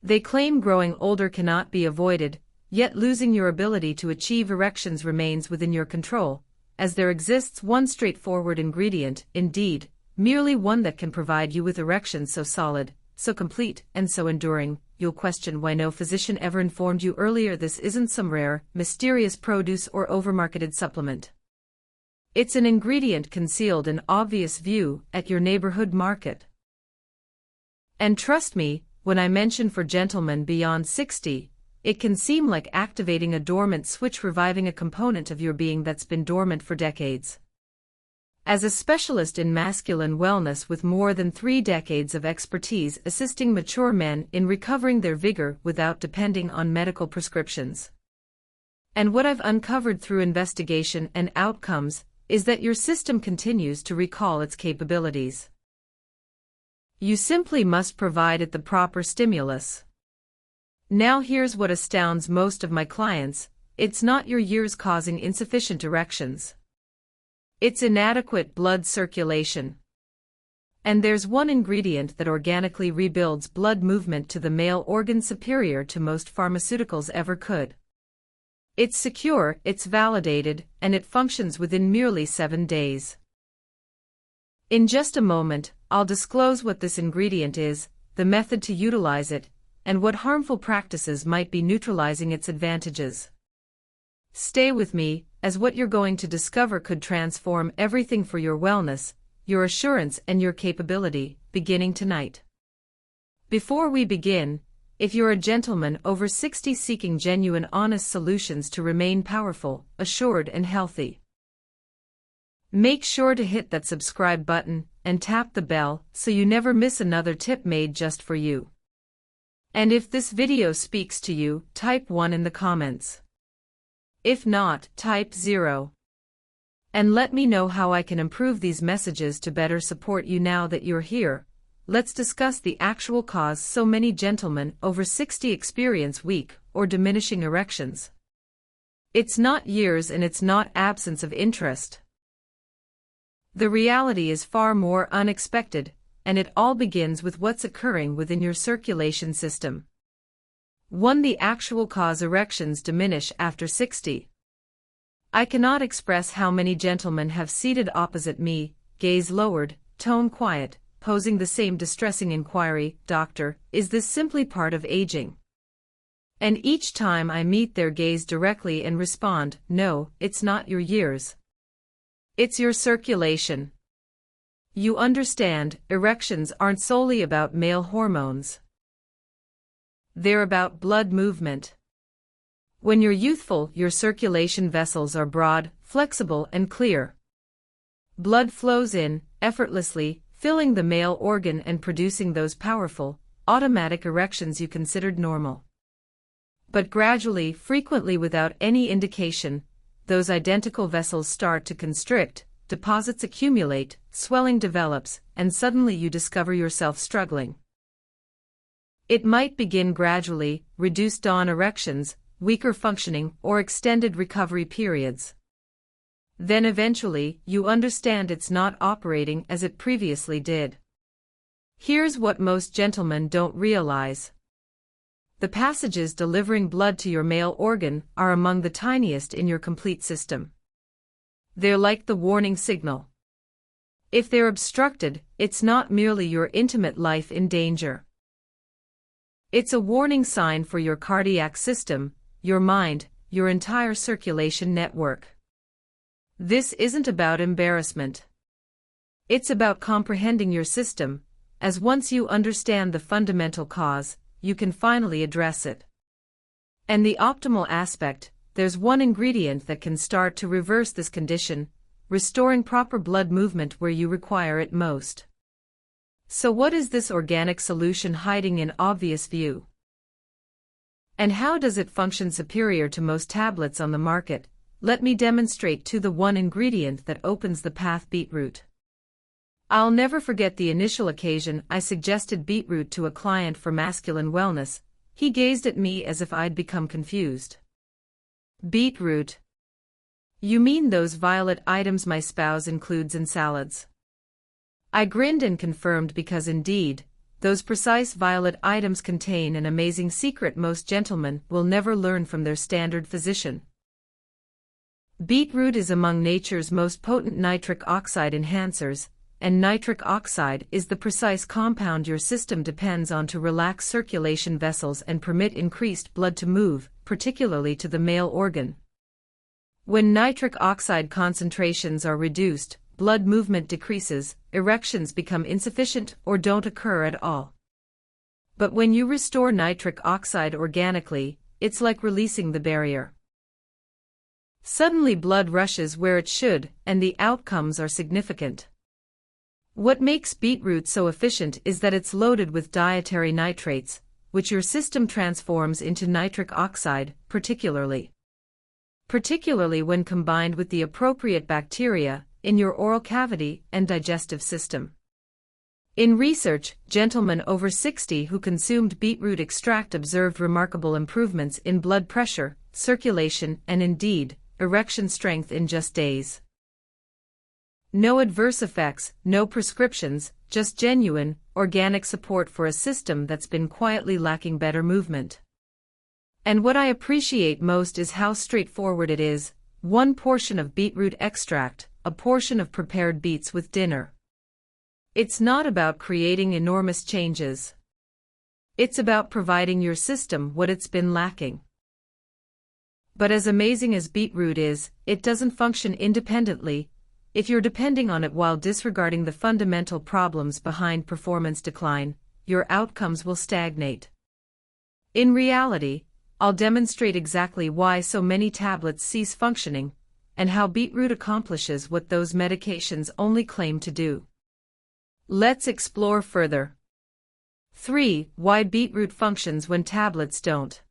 They claim growing older cannot be avoided, yet losing your ability to achieve erections remains within your control, as there exists one straightforward ingredient, indeed, merely one that can provide you with erections so solid, so complete, and so enduring. You'll question why no physician ever informed you earlier this isn't some rare, mysterious produce or overmarketed supplement. It's an ingredient concealed in obvious view at your neighborhood market. And trust me, when I mention for gentlemen beyond 60, it can seem like activating a dormant switch, reviving a component of your being that's been dormant for decades. As a specialist in masculine wellness with more than 3 decades of expertise assisting mature men in recovering their vigor without depending on medical prescriptions. And what I've uncovered through investigation and outcomes is that your system continues to recall its capabilities. You simply must provide it the proper stimulus. Now here's what astounds most of my clients: it's not your years causing insufficient erections. It's inadequate blood circulation. And there's one ingredient that organically rebuilds blood movement to the male organ superior to most pharmaceuticals ever could. It's secure, it's validated, and it functions within merely 7 days. In just a moment, I'll disclose what this ingredient is, the method to utilize it, and what harmful practices might be neutralizing its advantages. Stay with me, as what you're going to discover could transform everything for your wellness, your assurance, and your capability, beginning tonight. Before we begin, if you're a gentleman over 60 seeking genuine, honest solutions to remain powerful, assured, and healthy, make sure to hit that subscribe button and tap the bell so you never miss another tip made just for you. And if this video speaks to you, type 1 in the comments. If not, type 0. And let me know how I can improve these messages to better support you. Now that you're here, let's discuss the actual cause so many gentlemen over 60 experience weak or diminishing erections. It's not years and it's not absence of interest. The reality is far more unexpected, and it all begins with what's occurring within your circulation system. 1. The actual cause: erections diminish after 60. I cannot express how many gentlemen have seated opposite me, gaze lowered, tone quiet, posing the same distressing inquiry: "Doctor, is this simply part of aging?" And each time I meet their gaze directly and respond, "No, it's not your years. It's your circulation." You understand, erections aren't solely about male hormones. They're about blood movement. When you're youthful, your circulation vessels are broad, flexible, and clear. Blood flows in, effortlessly, filling the male organ and producing those powerful, automatic erections you considered normal. But gradually, frequently without any indication, those identical vessels start to constrict, deposits accumulate, swelling develops, and suddenly you discover yourself struggling. It might begin gradually: reduced dawn erections, weaker functioning, or extended recovery periods. Then eventually, you understand it's not operating as it previously did. Here's what most gentlemen don't realize. The passages delivering blood to your male organ are among the tiniest in your complete system. They're like the warning signal. If they're obstructed, it's not merely your intimate life in danger. It's a warning sign for your cardiac system, your mind, your entire circulation network. This isn't about embarrassment. It's about comprehending your system, as once you understand the fundamental cause, you can finally address it. And the optimal aspect: there's one ingredient that can start to reverse this condition, restoring proper blood movement where you require it most. So what is this organic solution hiding in obvious view? And how does it function superior to most tablets on the market? Let me demonstrate the one ingredient that opens the path: beetroot. I'll never forget the initial occasion I suggested beetroot to a client for masculine wellness. He gazed at me as if I'd become confused. "Beetroot? You mean those violet items my spouse includes in salads?" I grinned and confirmed, because indeed, those precise violet items contain an amazing secret most gentlemen will never learn from their standard physician. Beetroot is among nature's most potent nitric oxide enhancers, and nitric oxide is the precise compound your system depends on to relax circulation vessels and permit increased blood to move, particularly to the male organ. When nitric oxide concentrations are reduced, blood movement decreases, erections become insufficient or don't occur at all. But when you restore nitric oxide organically, it's like releasing the barrier. Suddenly blood rushes where it should, and the outcomes are significant. What makes beetroot so efficient is that it's loaded with dietary nitrates, which your system transforms into nitric oxide, particularly when combined with the appropriate bacteria in your oral cavity and digestive system. In research, gentlemen over 60 who consumed beetroot extract observed remarkable improvements in blood pressure, circulation, and indeed, erection strength in just days. No adverse effects, no prescriptions, just genuine, organic support for a system that's been quietly lacking better movement. And what I appreciate most is how straightforward it is: 1 portion of beetroot extract, a portion of prepared beets with dinner. It's not about creating enormous changes. It's about providing your system what it's been lacking. But as amazing as beetroot is, it doesn't function independently. If you're depending on it while disregarding the fundamental problems behind performance decline, your outcomes will stagnate. In reality, I'll demonstrate exactly why so many tablets cease functioning, and how beetroot accomplishes what those medications only claim to do. Let's explore further. 3. Why beetroot functions when tablets don't.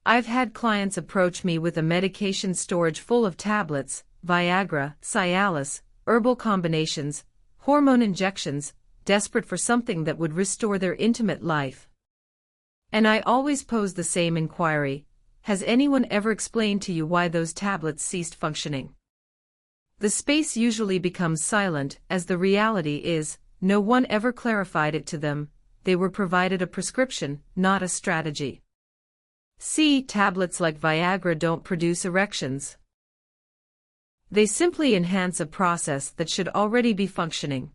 I've had clients approach me with a medication storage full of tablets, Viagra, Cialis, herbal combinations, hormone injections, desperate for something that would restore their intimate life. And I always pose the same inquiry: has anyone ever explained to you why those tablets ceased functioning? The space usually becomes silent, as the reality is, no one ever clarified it to them. They were provided a prescription, not a strategy. See, tablets like Viagra don't produce erections. They simply enhance a process that should already be functioning.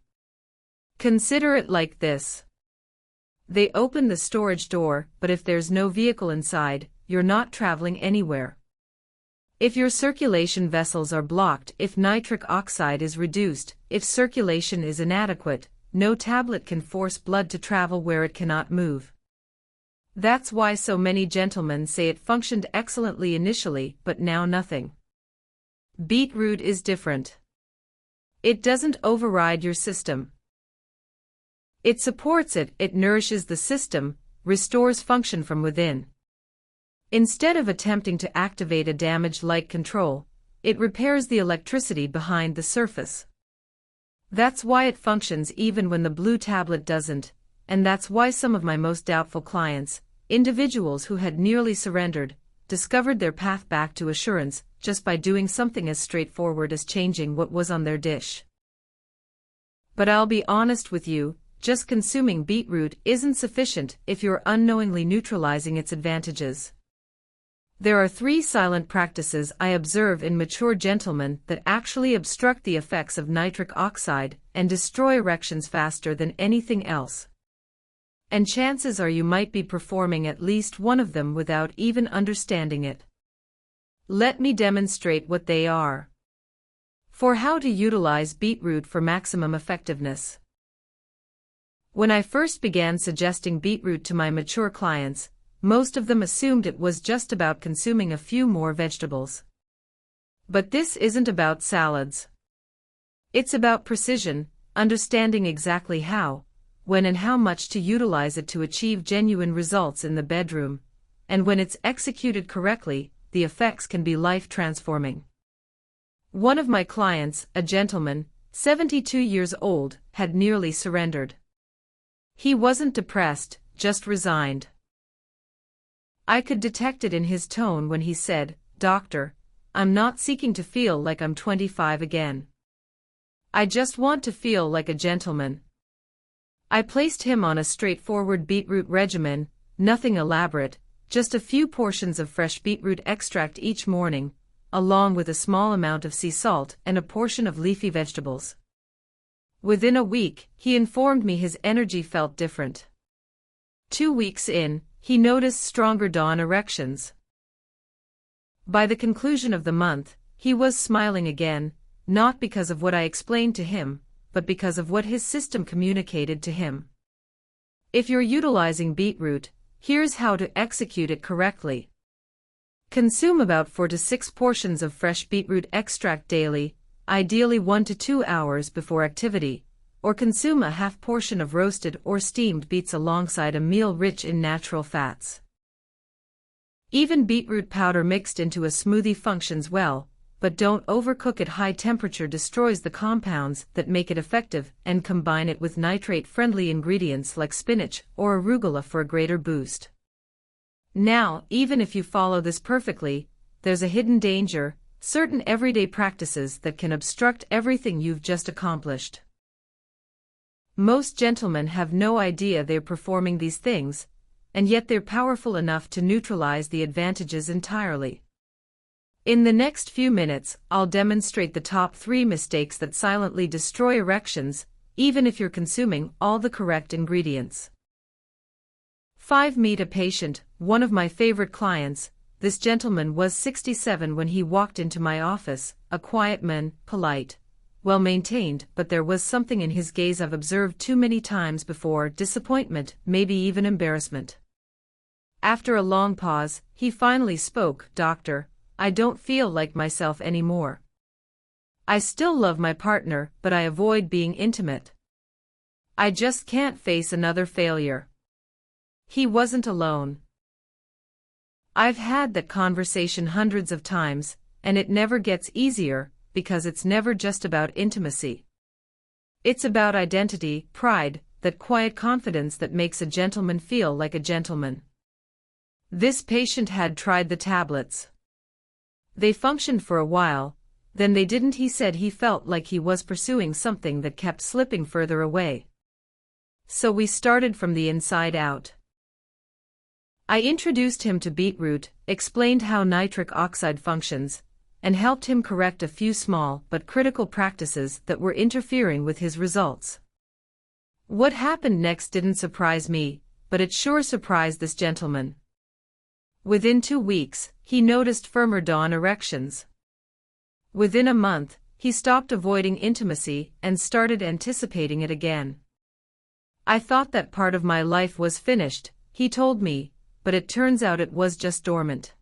Consider it like this. They open the storage door, but if there's no vehicle inside, you're not traveling anywhere. If your circulation vessels are blocked, if nitric oxide is reduced, if circulation is inadequate, no tablet can force blood to travel where it cannot move. That's why so many gentlemen say it functioned excellently initially, but now nothing. Beetroot is different. It doesn't override your system. It supports it, it nourishes the system, restores function from within. Instead of attempting to activate a damaged light control, it repairs the electricity behind the surface. That's why it functions even when the blue tablet doesn't, and that's why some of my most doubtful clients, individuals who had nearly surrendered, discovered their path back to assurance just by doing something as straightforward as changing what was on their dish. But I'll be honest with you, just consuming beetroot isn't sufficient if you're unknowingly neutralizing its advantages. There are 3 silent practices I observe in mature gentlemen that actually obstruct the effects of nitric oxide and destroy erections faster than anything else. And chances are you might be performing at least one of them without even understanding it. Let me demonstrate what they are. For how to utilize beetroot for maximum effectiveness. When I first began suggesting beetroot to my mature clients, most of them assumed it was just about consuming a few more vegetables. But this isn't about salads. It's about precision, understanding exactly how, when and how much to utilize it to achieve genuine results in the bedroom, and when it's executed correctly, the effects can be life-transforming. One of my clients, a gentleman, 72 years old, had nearly surrendered. He wasn't depressed, just resigned. I could detect it in his tone when he said, "Doctor, I'm not seeking to feel like I'm 25 again. I just want to feel like a gentleman." I placed him on a straightforward beetroot regimen, nothing elaborate, just a few portions of fresh beetroot extract each morning, along with a small amount of sea salt and a portion of leafy vegetables. Within a week, he informed me his energy felt different. 2 weeks in, he noticed stronger dawn erections. By the conclusion of the month, he was smiling again, not because of what I explained to him, but because of what his system communicated to him. If you're utilizing beetroot, here's how to execute it correctly. Consume about 4 to 6 portions of fresh beetroot extract daily, ideally 1 to 2 hours before activity, or consume a half portion of roasted or steamed beets alongside a meal rich in natural fats. Even beetroot powder mixed into a smoothie functions well, but don't overcook it. High temperature destroys the compounds that make it effective, and combine it with nitrate-friendly ingredients like spinach or arugula for a greater boost. Now, even if you follow this perfectly, there's a hidden danger, certain everyday practices that can obstruct everything you've just accomplished. Most gentlemen have no idea they're performing these things, and yet they're powerful enough to neutralize the advantages entirely. In the next few minutes, I'll demonstrate the top 3 mistakes that silently destroy erections, even if you're consuming all the correct ingredients. 5. Meet a patient, one of my favorite clients. This gentleman was 67 when he walked into my office, a quiet man, polite, well-maintained, but there was something in his gaze I've observed too many times before: disappointment, maybe even embarrassment. After a long pause, he finally spoke. "Doctor, I don't feel like myself anymore. I still love my partner, but I avoid being intimate. I just can't face another failure." He wasn't alone. I've had that conversation hundreds of times, and it never gets easier, because it's never just about intimacy. It's about identity, pride, that quiet confidence that makes a gentleman feel like a gentleman. This patient had tried the tablets. They functioned for a while, then they didn't. He said he felt like he was pursuing something that kept slipping further away. So we started from the inside out. I introduced him to beetroot, explained how nitric oxide functions, and helped him correct a few small but critical practices that were interfering with his results. What happened next didn't surprise me, but it sure surprised this gentleman. Within 2 weeks, he noticed firmer dawn erections. Within a month, he stopped avoiding intimacy and started anticipating it again. "I thought that part of my life was finished," he told me, but it turns out it was just dormant.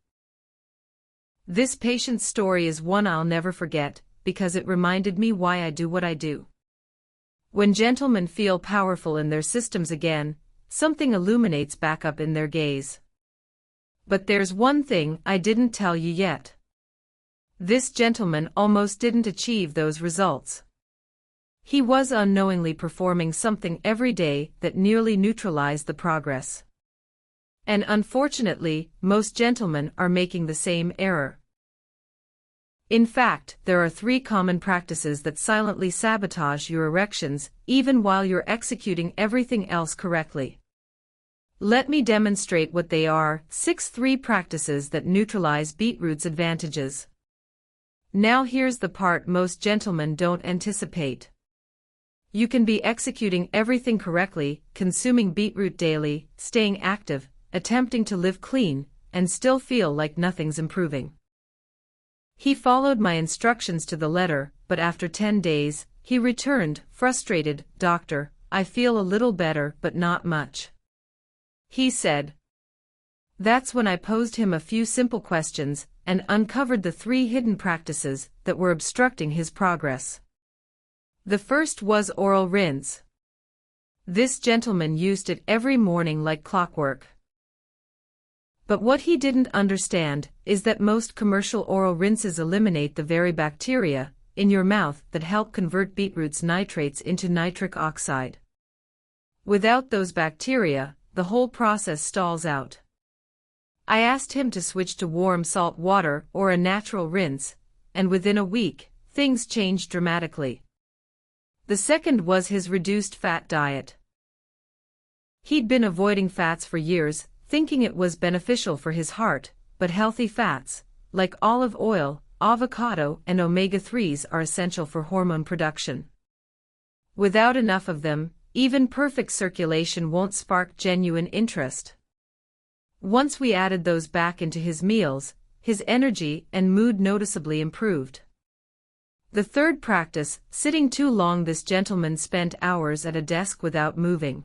This patient's story is one I'll never forget, because it reminded me why I do what I do. When gentlemen feel powerful in their systems again, something illuminates back up in their gaze. But there's one thing I didn't tell you yet. This gentleman almost didn't achieve those results. He was unknowingly performing something every day that nearly neutralized the progress. And unfortunately, most gentlemen are making the same error. In fact, there are 3 common practices that silently sabotage your erections, even while you're executing everything else correctly. Let me demonstrate what they are. 3 practices that neutralize beetroot's advantages. Now here's the part most gentlemen don't anticipate. You can be executing everything correctly, consuming beetroot daily, staying active, attempting to live clean, and still feel like nothing's improving. He followed my instructions to the letter, but after 10 days, he returned, frustrated. "Doctor, I feel a little better, but not much," he said. That's when I posed him a few simple questions and uncovered the 3 hidden practices that were obstructing his progress. The first was oral rinse. This gentleman used it every morning like clockwork. But what he didn't understand is that most commercial oral rinses eliminate the very bacteria in your mouth that help convert beetroot's nitrates into nitric oxide. Without those bacteria, the whole process stalls out. I asked him to switch to warm salt water or a natural rinse, and within a week, things changed dramatically. The second was his reduced fat diet. He'd been avoiding fats for years, thinking it was beneficial for his heart, but healthy fats, like olive oil, avocado, and omega-3s are essential for hormone production. Without enough of them, even perfect circulation won't spark genuine interest. Once we added those back into his meals, his energy and mood noticeably improved. The third practice, sitting too long. This gentleman spent hours at a desk without moving.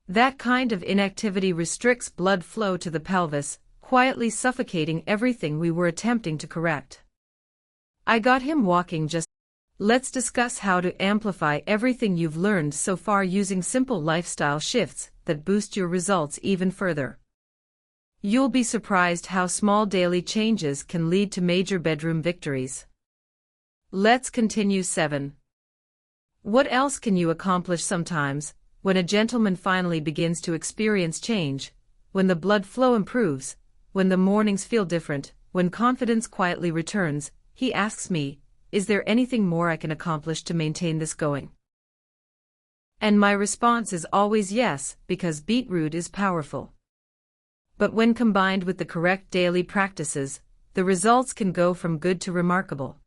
That kind of inactivity restricts blood flow to the pelvis, quietly suffocating everything we were attempting to correct. I got him walking just. Let's discuss how to amplify everything you've learned so far using simple lifestyle shifts that boost your results even further. You'll be surprised how small daily changes can lead to major bedroom victories. Let's continue. 7. What else can you accomplish sometimes, when a gentleman finally begins to experience change, when the blood flow improves, when the mornings feel different, when confidence quietly returns, he asks me, is there anything more I can accomplish to maintain this going? And my response is always yes, because beetroot is powerful. But when combined with the correct daily practices, the results can go from good to remarkable.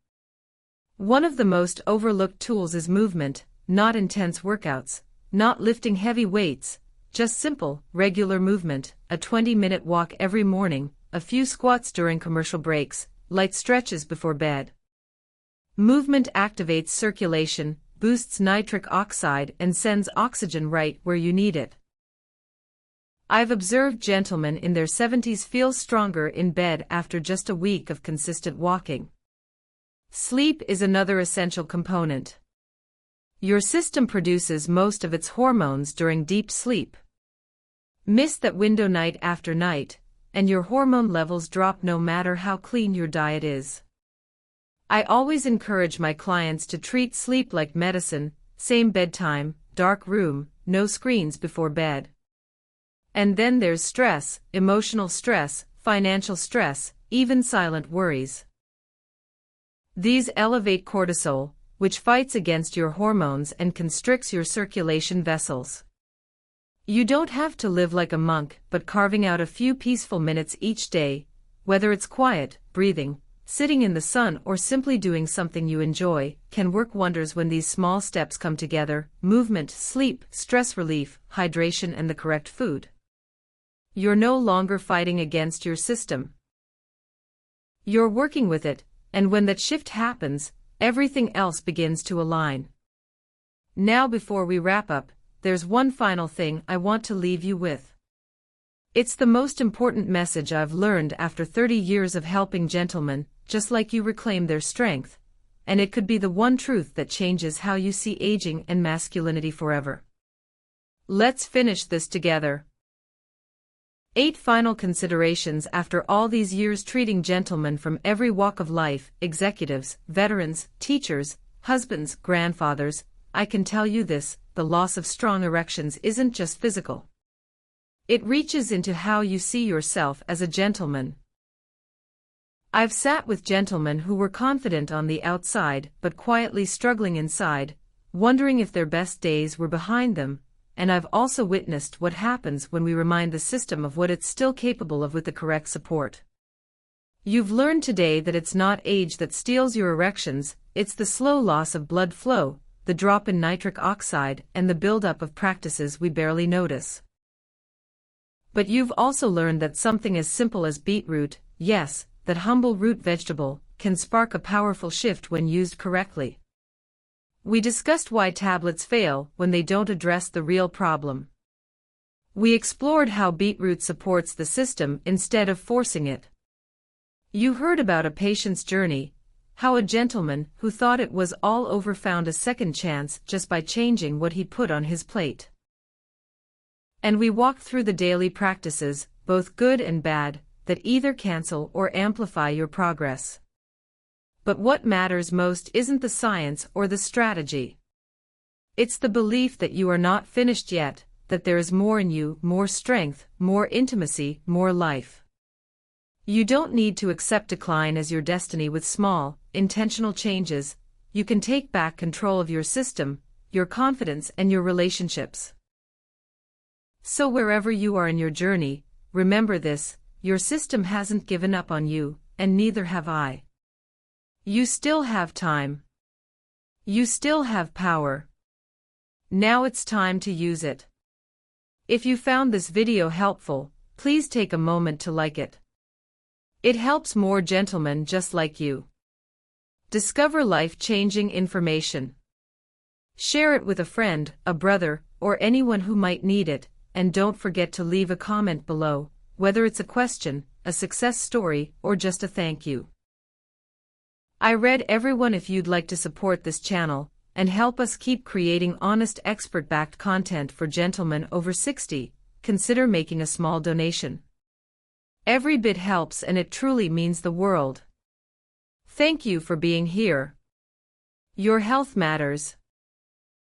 One of the most overlooked tools is movement, not intense workouts, not lifting heavy weights, just simple, regular movement, a 20-minute walk every morning, a few squats during commercial breaks, light stretches before bed. Movement activates circulation, boosts nitric oxide, and sends oxygen right where you need it. I've observed gentlemen in their 70s feel stronger in bed after just a week of consistent walking. Sleep is another essential component. Your system produces most of its hormones during deep sleep. Miss that window night after night, and your hormone levels drop no matter how clean your diet is. I always encourage my clients to treat sleep like medicine, same bedtime, dark room, no screens before bed. And then there's stress, emotional stress, financial stress, even silent worries. These elevate cortisol, which fights against your hormones and constricts your circulation vessels. You don't have to live like a monk, but carving out a few peaceful minutes each day, whether it's quiet, breathing, sitting in the sun, or simply doing something you enjoy, can work wonders when these small steps come together: movement, sleep, stress relief, hydration, and the correct food. You're no longer fighting against your system. You're working with it, and when that shift happens, everything else begins to align. Now, before we wrap up, there's one final thing I want to leave you with. It's the most important message I've learned after 30 years of helping gentlemen, just like you, reclaim their strength, and it could be the one truth that changes how you see aging and masculinity forever. Let's finish this together. 8 final considerations after all these years treating gentlemen from every walk of life, executives, veterans, teachers, husbands, grandfathers. I can tell you this: the loss of strong erections isn't just physical. It reaches into how you see yourself as a gentleman. I've sat with gentlemen who were confident on the outside but quietly struggling inside, wondering if their best days were behind them. And I've also witnessed what happens when we remind the system of what it's still capable of with the correct support. You've learned today that it's not age that steals your erections, it's the slow loss of blood flow, the drop in nitric oxide, and the buildup of practices we barely notice. But you've also learned that something as simple as beetroot, yes, that humble root vegetable, can spark a powerful shift when used correctly. We discussed why tablets fail when they don't address the real problem. We explored how beetroot supports the system instead of forcing it. You heard about a patient's journey, how a gentleman who thought it was all over found a second chance just by changing what he put on his plate. And we walked through the daily practices, both good and bad, that either cancel or amplify your progress. But what matters most isn't the science or the strategy. It's the belief that you are not finished yet, that there is more in you, more strength, more intimacy, more life. You don't need to accept decline as your destiny. With small, intentional changes, you can take back control of your system, your confidence, and your relationships. So wherever you are in your journey, remember this: your system hasn't given up on you, and neither have I. You still have time. You still have power. Now it's time to use it. If you found this video helpful, please take a moment to like it. It helps more gentlemen just like you discover life-changing information. Share it with a friend, a brother, or anyone who might need it, and don't forget to leave a comment below, whether it's a question, a success story, or just a thank you. I read everyone. If you'd like to support this channel and help us keep creating honest, expert-backed content for gentlemen over 60, consider making a small donation. Every bit helps, and it truly means the world. Thank you for being here. Your health matters.